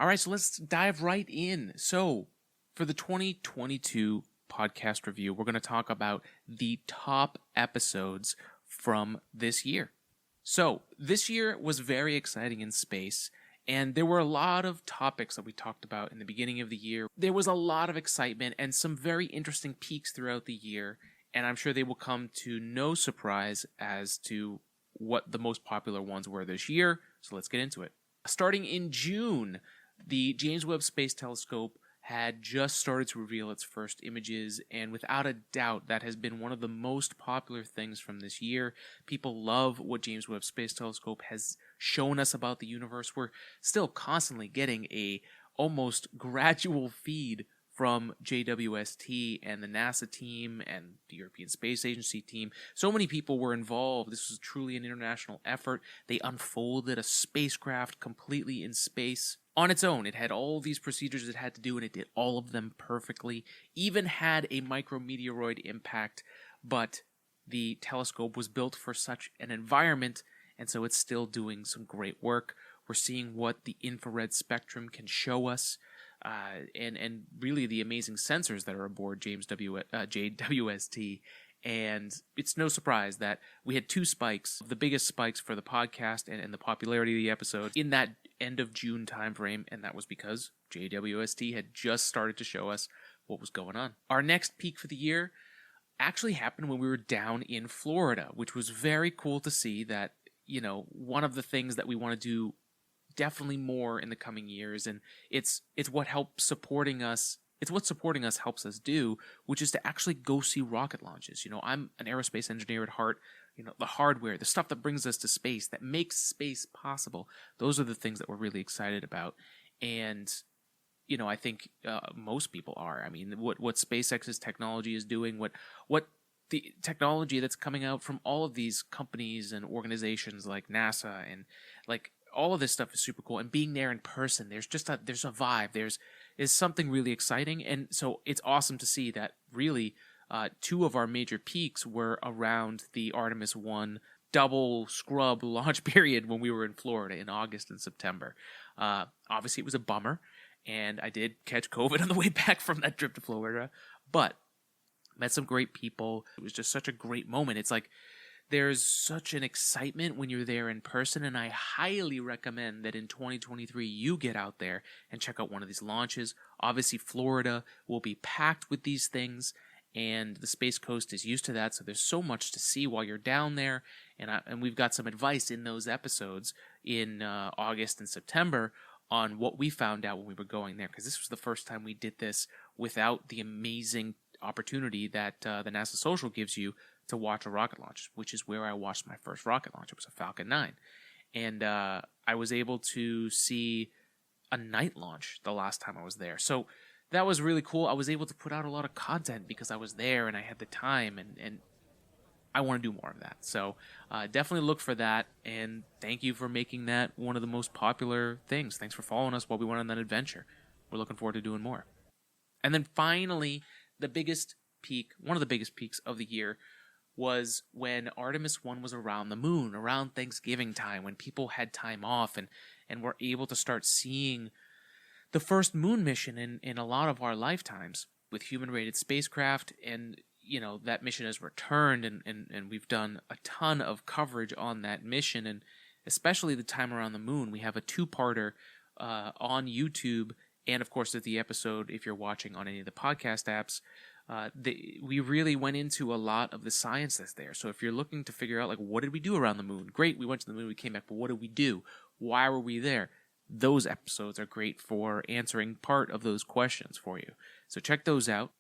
All right, so let's dive right in. So, for the 2022 podcast review, we're going to talk about the top episodes from this year. So, this year was very exciting in space, and there were a lot of topics that we talked about in the beginning of the year. There was a lot of excitement and some very interesting peaks throughout the year, and I'm sure they will come to no surprise as to what the most popular ones were this year. So, let's get into it. Starting in June, the James Webb Space Telescope had just started to reveal its first images, and without a doubt, that has been one of the most popular things from this year. People love what James Webb Space Telescope has shown us about the universe. We're still constantly getting a almost gradual feed from JWST and the NASA team and the European Space Agency team. So many people were involved. This was truly an international effort. They unfolded a spacecraft completely in space on its own. It had all these procedures it had to do, and it did all of them perfectly. Even had a micrometeoroid impact, but the telescope was built for such an environment, and so it's still doing some great work. We're seeing what the infrared spectrum can show us. And really the amazing sensors that are aboard JWST. And it's no surprise that we had two spikes, the biggest spikes for the podcast and the popularity of the episode in that end of June timeframe, and that was because JWST had just started to show us what was going on. Our next peak for the year actually happened when we were down in Florida, which was very cool to see that, you know, one of the things that we want to do definitely more in the coming years, and it's what helps supporting us. It's what supporting us helps us do, which is to actually go see rocket launches. You know, I'm an aerospace engineer at heart. You know, the hardware, the stuff that brings us to space, that makes space possible. Those are the things that we're really excited about, and you know, I think most people are. I mean, what SpaceX's technology is doing, what the technology that's coming out from all of these companies and organizations like NASA and like. All of this stuff is super cool, and being there in person, there's a vibe. There's something really exciting, and so it's awesome to see that really two of our major peaks were around the Artemis 1 double scrub launch period when we were in Florida in August and September. Obviously, it was a bummer, and I did catch COVID on the way back from that trip to Florida, but met some great people. It was just such a great moment. It's like there's such an excitement when you're there in person, and I highly recommend that in 2023 you get out there and check out one of these launches. Obviously, Florida will be packed with these things, and the Space Coast is used to that, so there's so much to see while you're down there, and we've got some advice in those episodes in August and September on what we found out when we were going there, because this was the first time we did this without the amazing opportunity that the NASA Social gives you to watch a rocket launch, which is where I watched my first rocket launch. It was a Falcon 9. And I was able to see a night launch the last time I was there. So that was really cool. I was able to put out a lot of content because I was there and I had the time, and I want to do more of that. So definitely look for that, and thank you for making that one of the most popular things. Thanks for following us while we went on that adventure. We're looking forward to doing more. And then finally, one of the biggest peaks of the year was when Artemis 1 was around the moon, around Thanksgiving time, when people had time off and were able to start seeing the first moon mission in a lot of our lifetimes with human-rated spacecraft. And, you know, that mission has returned, and we've done a ton of coverage on that mission, and especially the time around the moon. We have a two-parter on YouTube, and of course, at the episode, if you're watching on any of the podcast apps, we really went into a lot of the science that's there. So if you're looking to figure out, like, what did we do around the moon? Great, we went to the moon, we came back, but what did we do? Why were we there? Those episodes are great for answering part of those questions for you. So check those out.